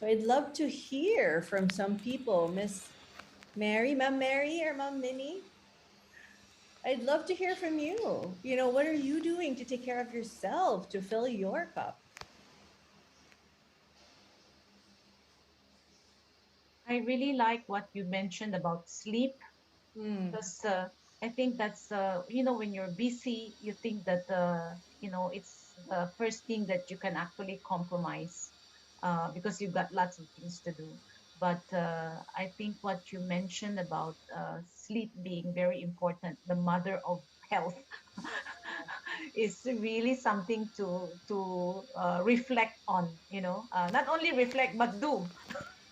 So I'd love to hear from some people. Miss Mary, Ma'am Mary or Ma'am Minnie, I'd love to hear from you. What are you doing to take care of yourself, to fill your cup? I really like what you mentioned about sleep Hmm. because I think that's when you're busy, you think that it's the first thing that you can actually compromise because you've got lots of things to do. But I think what you mentioned about sleep being very important, the mother of health, is really something to reflect on. Not only reflect but do.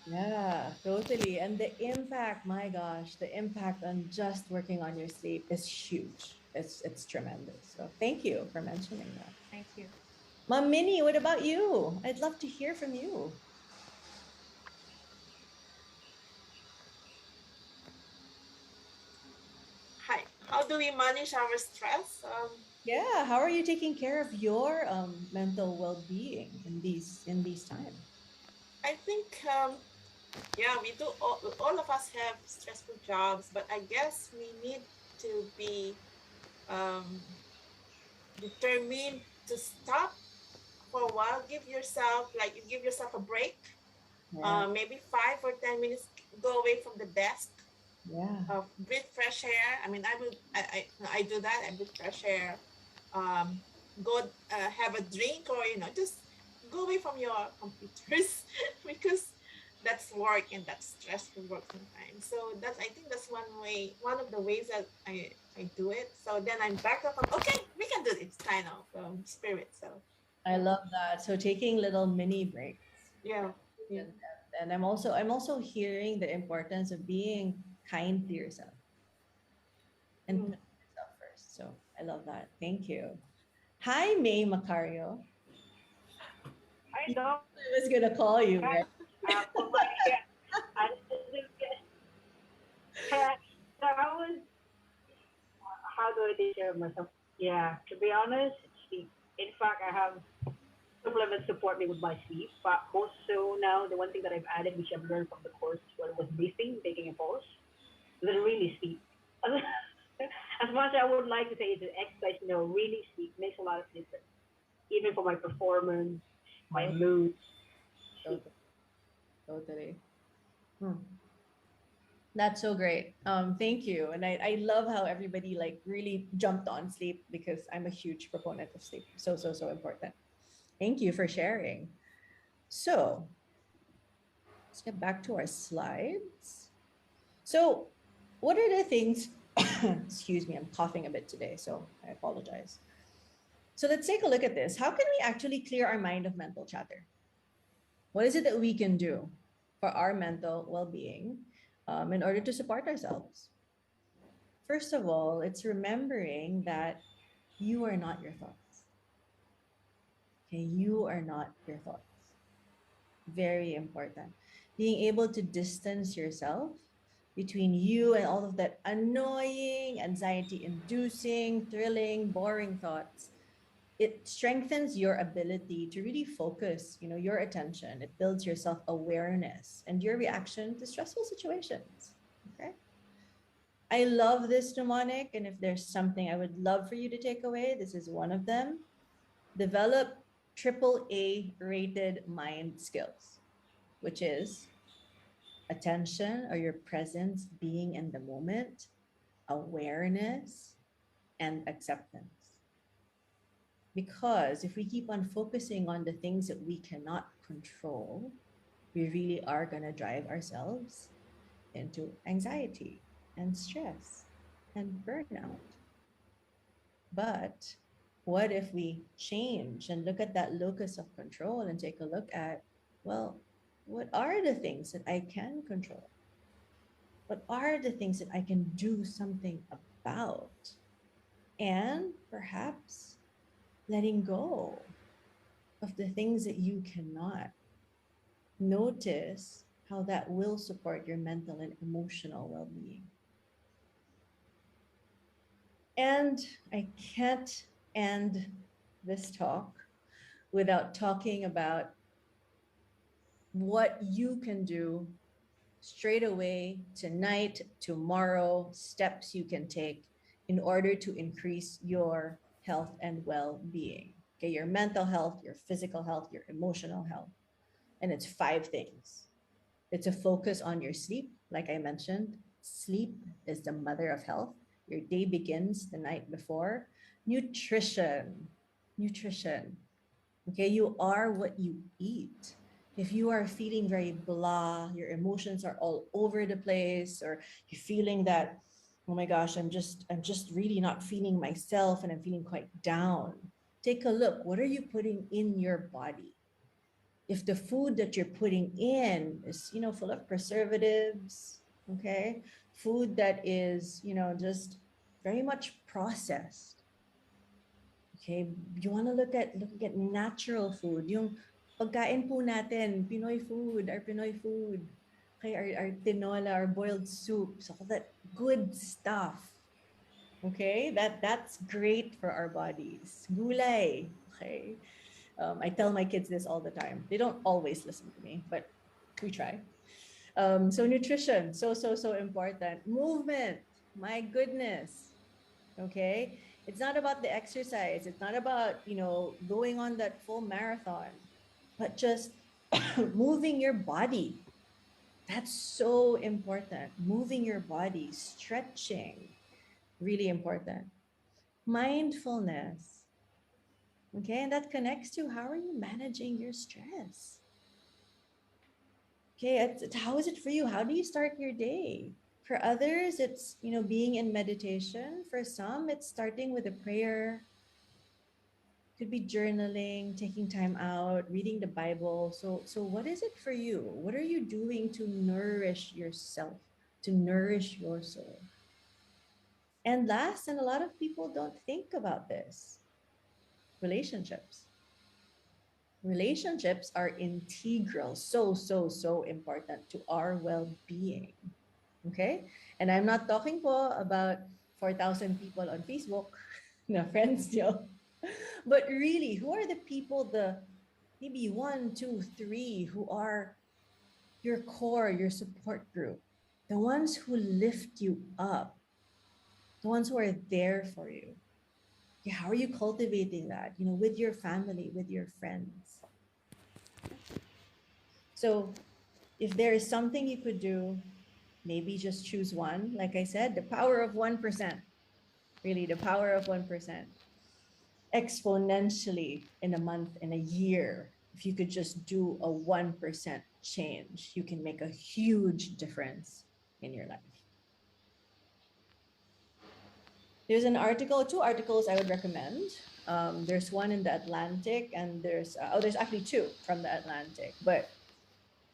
Yeah, totally. And the impact, my gosh, the impact on just working on your sleep is huge. It's tremendous. So thank you for mentioning that. Thank you. Mom Minnie, what about you? I'd love to hear from you. Hi. How do we manage our stress? Yeah, how are you taking care of your mental well-being in these times? I think, yeah, we do. All of us have stressful jobs, but I guess we need to be um, determined to stop for a while. Give yourself a break. Yeah, Maybe 5 or 10 minutes. Go away from the desk. yeah. Breathe fresh air. I mean, I do that. I breathe fresh air. Um, Go have a drink, or just go away from your computers because that's work and that's stressful work sometimes. So I think that's one of the ways that I do it. So then I'm back up. Okay, we can do it. It's kind of spirit. So I yeah, love that. So taking little mini breaks. yeah, yeah. And, and I'm also hearing the importance of being kind to yourself and Mm. putting yourself first. So I love that. Thank you. Hi, May Macario. I You know. knew I was gonna call you, right? For my I so I was. How do I take care of myself? Yeah, to be honest, sleep. In fact, I have supplements support me with my sleep. But also now, the one thing that I've added, which I've learned from the course, when I was breathing, taking a pause, is that really sleep. As much as I would like to say it's an exercise, really sleep makes a lot of difference, even for my performance, my Totally, mood. Sleep. totally, totally. Hmm. That's so great. Thank you. And I love how everybody like really jumped on sleep because I'm a huge proponent of sleep. So, so, so important. Thank you for sharing. So let's get back to our slides. So, what are the things? Excuse me, I'm coughing a bit today, so I apologize. So, let's take a look at this. How can we actually clear our mind of mental chatter? What is it that we can do for our mental well being in order to support ourselves? First of all, it's remembering that you are not your thoughts. Okay, you are not your thoughts. Very important. Being able to distance yourself between you and all of that annoying, anxiety inducing, thrilling, boring thoughts. It strengthens your ability to really focus, your attention. It builds your self-awareness and your reaction to stressful situations. Okay. I love this mnemonic. And if there's something I would love for you to take away, this is one of them. Develop AAA rated mind skills, which is attention or your presence, being in the moment, awareness, and acceptance. Because if we keep on focusing on the things that we cannot control, we really are going to drive ourselves into anxiety and stress and burnout. But what if we change and look at that locus of control and take a look at, well, what are the things that I can control? What are the things that I can do something about? And perhaps letting go of the things that you cannot. Notice how that will support your mental and emotional well being. And I can't end this talk without talking about what you can do straight away, tonight, tomorrow, steps you can take in order to increase your health and well being. Okay, your mental health, your physical health, your emotional health. And it's five things. It's a focus on your sleep. Like I mentioned, sleep is the mother of health. Your day begins the night before. Nutrition. Nutrition. Okay, you are what you eat. If you are feeling very blah, your emotions are all over the place, or you're feeling that, oh my gosh, I'm just really not feeling myself and I'm feeling quite down. Take a look. What are you putting in your body? If the food that you're putting in is, full of preservatives, okay, food that is, just very much processed. Okay, you want to look at natural food. Yung pagkain po natin, Pinoy food, our Pinoy food. Okay, our tinola, our boiled soups, all that good stuff. Okay, that's great for our bodies. Gulay. Okay. I tell my kids this all the time. They don't always listen to me, but we try. So nutrition, so important. Movement, my goodness. Okay, it's not about the exercise. It's not about going on that full marathon, but just moving your body. That's so important. Moving your body, stretching, really important. Mindfulness. Okay, and that connects to how are you managing your stress? Okay, how is it for you? How do you start your day? For others, it's being in meditation. For some, it's starting with a prayer. Could be journaling, taking time out, reading the Bible. So what is it for you? What are you doing to nourish yourself, to nourish your soul? And last, and a lot of people don't think about this, relationships. Relationships are integral, so important to our well-being. Okay? And I'm not talking po about 4,000 people on Facebook, na friends still. But really, who are the people, the maybe one, two, three, who are your core, your support group? The ones who lift you up, the ones who are there for you. Yeah, how are you cultivating that? With your family, with your friends. So if there is something you could do, maybe just choose one. Like I said, the power of 1%, really, the power of 1%, exponentially in a month, in a year. If you could just do a 1% change, you can make a huge difference in your life. There's an article, two articles I would recommend. There's one in the Atlantic, and there's actually two from the Atlantic, but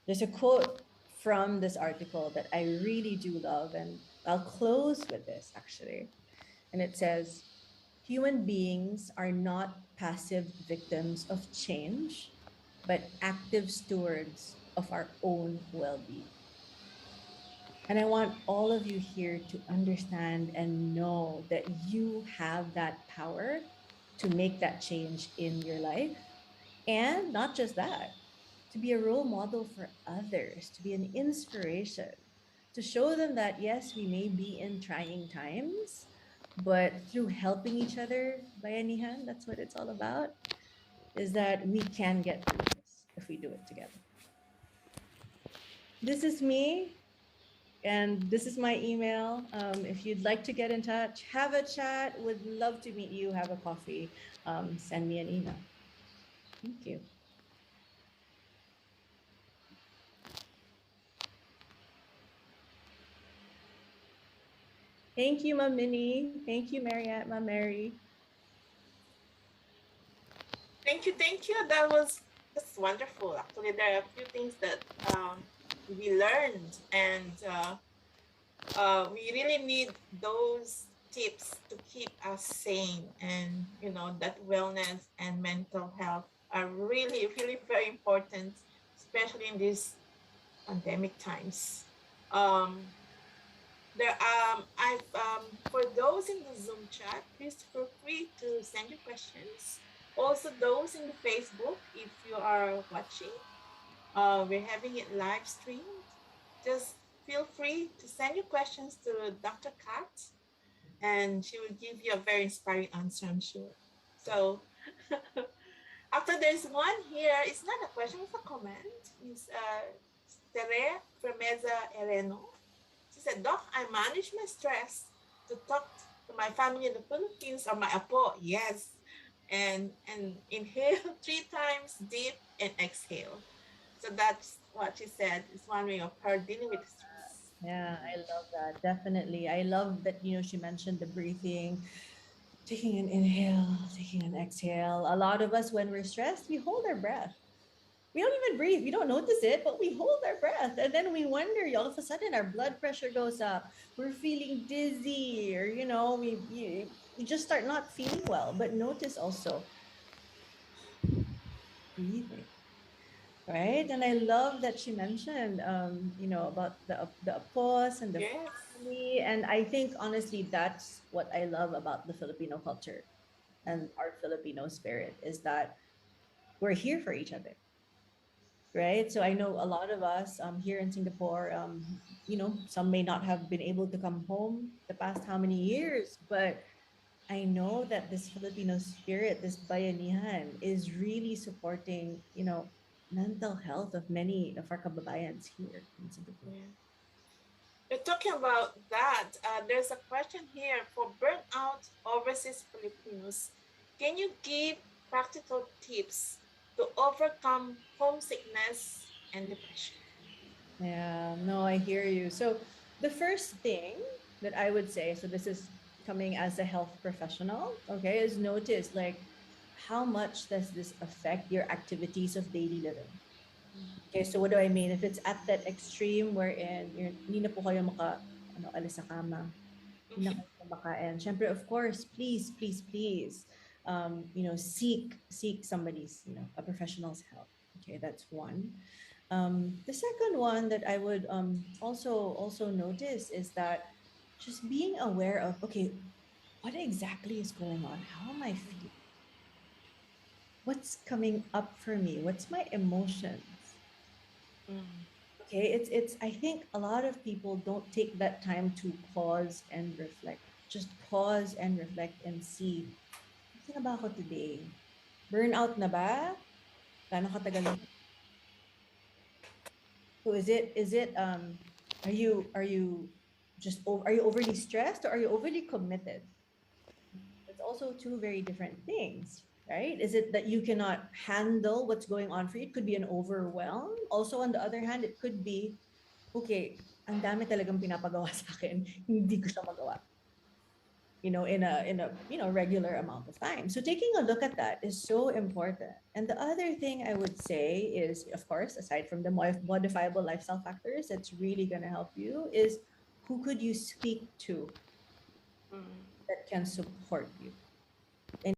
there's a quote from this article that I really do love, and I'll close with this actually. And it says, human beings are not passive victims of change, but active stewards of our own well being. And I want all of you here to understand and know that you have that power to make that change in your life. And not just that, to be a role model for others, to be an inspiration, to show them that yes, we may be in trying times, but through helping each other, bayanihan, that's what it's all about, is that we can get through this if we do it together. This is me, and this is my email. If you'd like to get in touch, have a chat, would love to meet you, have a coffee, send me an email. Thank you. Thank you, Mom Minnie. Thank you, Mariette, Mom Mary. Thank you. That was just wonderful. Actually, there are a few things that we learned, and we really need those tips to keep us sane. And that wellness and mental health are really, really very important, especially in these pandemic times. Um, I've for those in the Zoom chat, please feel free to send your questions. Also, those in the Facebook, if you are watching, We're having it live streamed. Just feel free to send your questions to Dr. Kat, and she will give you a very inspiring answer, I'm sure. So, after there's one here, it's not a question, it's a comment. It's Tere Fremeza Ereno. She said, Doc, I manage my stress to talk to my family in the Philippines or my apo. Yes. And inhale 3 times deep and exhale. So that's what she said is one way of her dealing with stress. Yeah, I love that. Definitely. I love that, she mentioned the breathing, taking an inhale, taking an exhale. A lot of us, when we're stressed, we hold our breath. We don't even breathe. We don't notice it, but we hold our breath. And then we wonder, all of a sudden, our blood pressure goes up. We're feeling dizzy, or, we just start not feeling well. But notice also breathing, right? And I love that she mentioned, about the pause and the Yes. family. And I think honestly, that's what I love about the Filipino culture and our Filipino spirit is that we're here for each other, right? So I know a lot of us here in Singapore, some may not have been able to come home the past how many years, but I know that this Filipino spirit, this bayanihan, is really supporting, mental health of many of our kababayans here in Singapore. Yeah. We're talking about that. There's a question here for burnout overseas Filipinos. Can you give practical tips to overcome homesickness and depression? Yeah, no, I hear you. So the first thing that I would say, so this is coming as a health professional, okay, is notice like how much does this affect your activities of daily living? Okay, so what do I mean? If it's at that extreme wherein hindi na po kayo alis sa kama, hindi na kayo kumakain. Syempre, of course, please, please, please, seek somebody's, a professional's help. Okay, that's one. The second one that I would also notice is that just being aware of, okay, what exactly is going on? How am I feeling? What's coming up for me? What's my emotions? Mm. Okay, it's I think a lot of people don't take that time to pause and reflect. Just pause and reflect and see, "Nasaan na ba ako today? Burnout na ba? Gaano katagal na?" So is it are you are you overly stressed or are you overly committed? That's also two very different things, right? Is it that you cannot handle what's going on for you? It could be an overwhelm. Also, on the other hand, it could be, okay, ang dami talagang pinapagawa sa akin, hindi ko siya magawa. In a regular amount of time. So taking a look at that is so important. And the other thing I would say is, of course, aside from the modifiable lifestyle factors, that's really going to help you is who could you speak to Mm. that can support you.